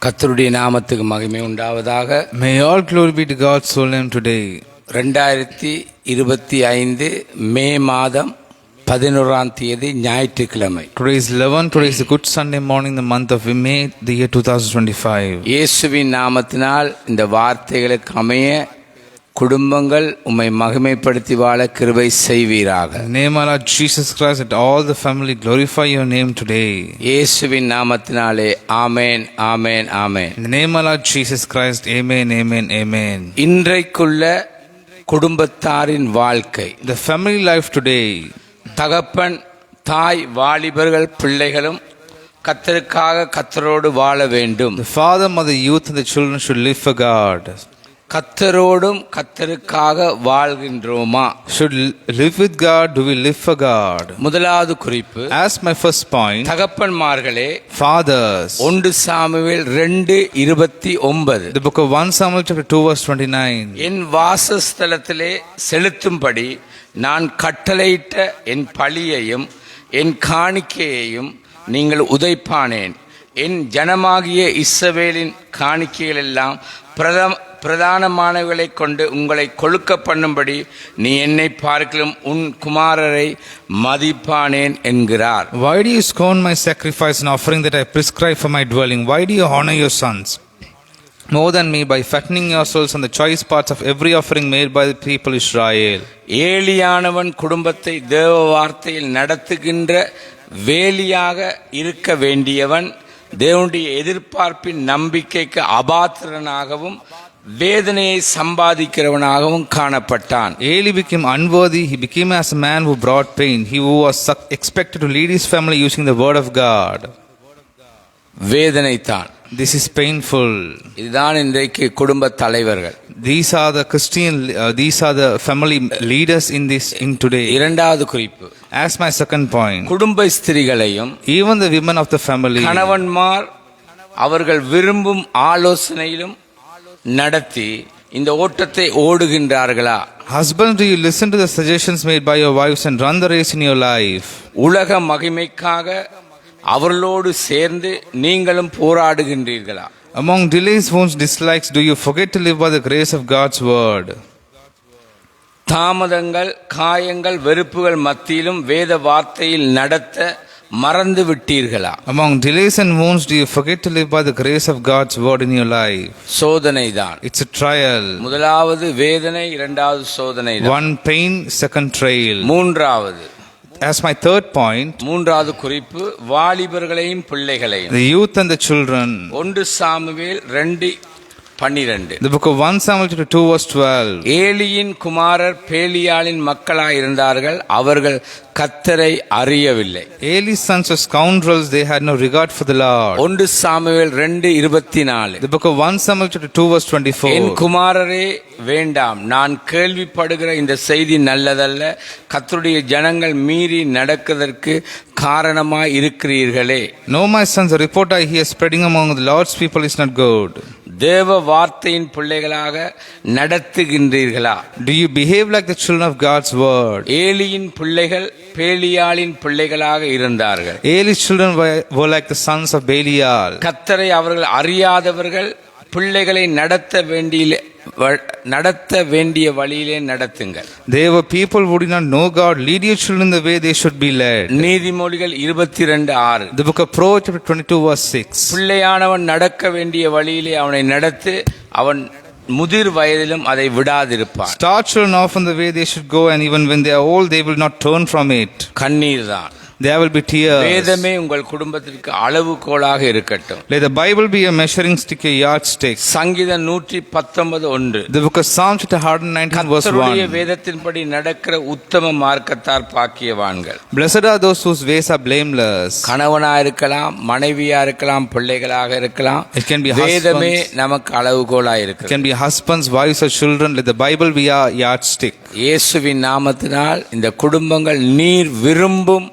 கர்த்தருடைய நாமத்துக்கு மகிமை உண்டாவதாக. May all glory be to God's holy name today. 2025 மே மாதம் 11ஆம் தேதி ஞாயிற்றுக்கிழமை. Today is 11. Today is a good Sunday morning, the month of May, the year 2025. இயேசுவின் நாமத்தினால் இந்த வார்த்தைகளுக்கு அமைய குடும்பங்கள் உம்மை மகிமைப்படுத்தி வாழ கிருபை செய்வீராக. In the name of Lord Jesus Christ, let all the family glorify your name today. இயேசுவின் நாமத்தினாலே ஆமென், ஆமென், ஆமென். In the name of Lord Jesus Christ, amen, amen, amen. இன்றைக்குள்ள குடும்பத்தாரின் வாழ்க்கை, The family life today, தகப்பன், தாய், வாலிபர்கள், பிள்ளைகளும் கர்த்தருக்காக கர்த்தரோடு வாழ வேண்டும். the father, mother, youth and the children should live for God. கர்த்தரோடும் கர்த்தருக்காக வாழ்கின்றோமா? Should live with God. Do we live for God? முதலாவது குறிப்பு, As my first point, தகப்பன்மார்களே, fathers, 1 Samuel 2:29, the book of 1 Samuel chapter 2 verse 29. என் வாசஸ்தலத்திலே செலுத்தும்படி நான் கட்டளையிட்ட என் பலியையும் என் காணிக்கையையும் நீங்கள் உதைப்பானேன். என் ஜனமாகிய இஸ்ரவேலின் காணிக்கைகள் எல்லாம் பிரதானமானவர்களை கொண்டு உங்களை கொழுக்க பண்ணும்படி நீ என்னை பார்க்கலும் உன் குமாரரை மதிப்பானேன் என்கிறார். Why do you scorn my sacrifice and offering that I prescribe for my dwelling? Why do you honor your sons more than me by fattening yourselves on the choice parts of every offering made by the people Israel? ஏலியானவன் குடும்பத்தை தேவ வார்த்தையில் நடத்துகின்ற வேலியாக இருக்க வேண்டியவன் தேவனுடைய எதிர்பார்ப்பின் நம்பிக்கைக்கு அபாத்திரனாகவும் வேதனையை சம்பாதிக்கிறவனாகவும் காணப்பட்டான். Eli became unworthy. He became as a man who brought pain. He who was expected to lead his family using the word of God. வேதனைத்தான். This is painful. இதுதான் இன்றைக்கு குடும்ப தலைவர்கள். These are the these are the family leaders in today. இரண்டாவது குறிப்பு, As my second point, குடும்ப ஸ்திரீகளையும் even the women of the family, கணவன்மார் அவர்கள் விரும்பும் ஆலோசனையிலும் நடத்தி இந்த ஓட்டத்தை ஓடுகின்றார்களா? husbands, do you listen to the suggestions made by your wives and run the race in your life? உலக மகிமைக்காக அவர்களோடு சேர்ந்து நீங்களும் போராடுகின்றீர்களா? Among delays, wounds, dislikes, do you forget to live by the grace of God's word? தாமதங்கள், காயங்கள், வெறுப்புகள் மத்தியிலும் வேத வார்த்தையில் நடத்த மறந்து விட்டீர்களா? Among delays and wounds, do you forget to live by the grace of God's word in your life? சோதனைதான். It's a trial. முதலாவது வேதனை, இரண்டாவது சோதனை. One pain, second trial. மூன்றாவது, As my third point, மூன்றாவது குறிப்பு, வாலிபர்களையும் பிள்ளைகளையும். the youth and the children. 1 Samuel 2:12. The book of 1 Samuel chapter 2 verse 12. ஏலியின் குமாரர் பேலியாளின் மக்களாயிருந்தார்கள், அவர்கள் கர்த்தரை அறியவில்லை. Eli's sons were scoundrels, they had no regard for the Lord. 1 Samuel 2:24. The book of 1 Samuel chapter 2 verse 24. என் குமாரரே வேண்டாம், நான் கேள்விப்படுகிற இந்த செய்தி நல்லதல்ல, கர்த்தருடைய ஜனங்கள் மீறி நடக்கிறதற்கு காரணமாய் இருக்கிறீர்களே. No, my sons, the report I hear spreading among the Lord's people is not good. தேவ வார்த்தையின் பிள்ளைகளாக நடத்துகின்றீர்களா? Do you behave like the children of God's word? ஏலியின் பிள்ளைகள் பேலியாளின் பிள்ளைகளாக இருந்தார்கள். Eli's children were like the sons of Belial. கர்த்தரை அவர்கள் அறியாதவர்கள், பிள்ளைகளை நடத்த வேண்டிய வழியிலே நடத்துங்கள். They were people who did not know God. Lead your children in the way they should be led. நீதிமொழிகள் 22:6. The book of Proverbs chapter 22 verse 6. பிள்ளையானவன் நடக்க வேண்டிய வழியிலே அவனை நடத்து, அவன் முதிர் வயதிலும் அதை விடாதிருப்பான். Start children off on the way they should go, and even when they are old they will not turn from it. கண்ணீர் தான். There will be tears. வேதமே உங்கள் குடும்பத்திற்கு அளவுகோலாக இருக்கட்டும். Let the Bible be a measuring stick, a yardstick. சங்கீதம் 119:1. The book of Psalms chapter 119 verse 1. கர்த்தருடைய வேதத்தின்படி நடக்கிற உத்தம மார்க்கத்தார் பாக்கியவான்கள். Blessed are those whose ways are blameless. கணவனா இருக்கலாம், மனைவியா இருக்கலாம், பிள்ளைகளாக இருக்கலாம். It can be வேதமே husbands. நமக்கு அளவுகோலாக It இருக்கு. can be husbands, wives or children. Let the Bible be a yardstick. இயேசுவின் நாமத்தினால் இந்த குடும்பங்கள் நீர் விரும்பும்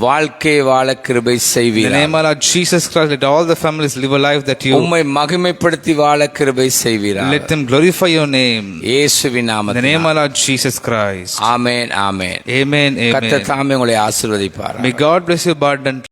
வாழ்க்கை வாழ கிருபை In the செய்வீராக. name of Lord Jesus Christ, let all the families live a life that you. உம்மை மகிமைப்படுத்தி வாழ கிருபை செய்வீராக. Let them glorify your name. இயேசுவின் In the நாமத்தில். name of Lord Jesus Christ. Amen, amen. Amen, கர்த்தர் amen. தாமே உங்களை ஆசீர்வதிப்பார். May God bless you abundantly.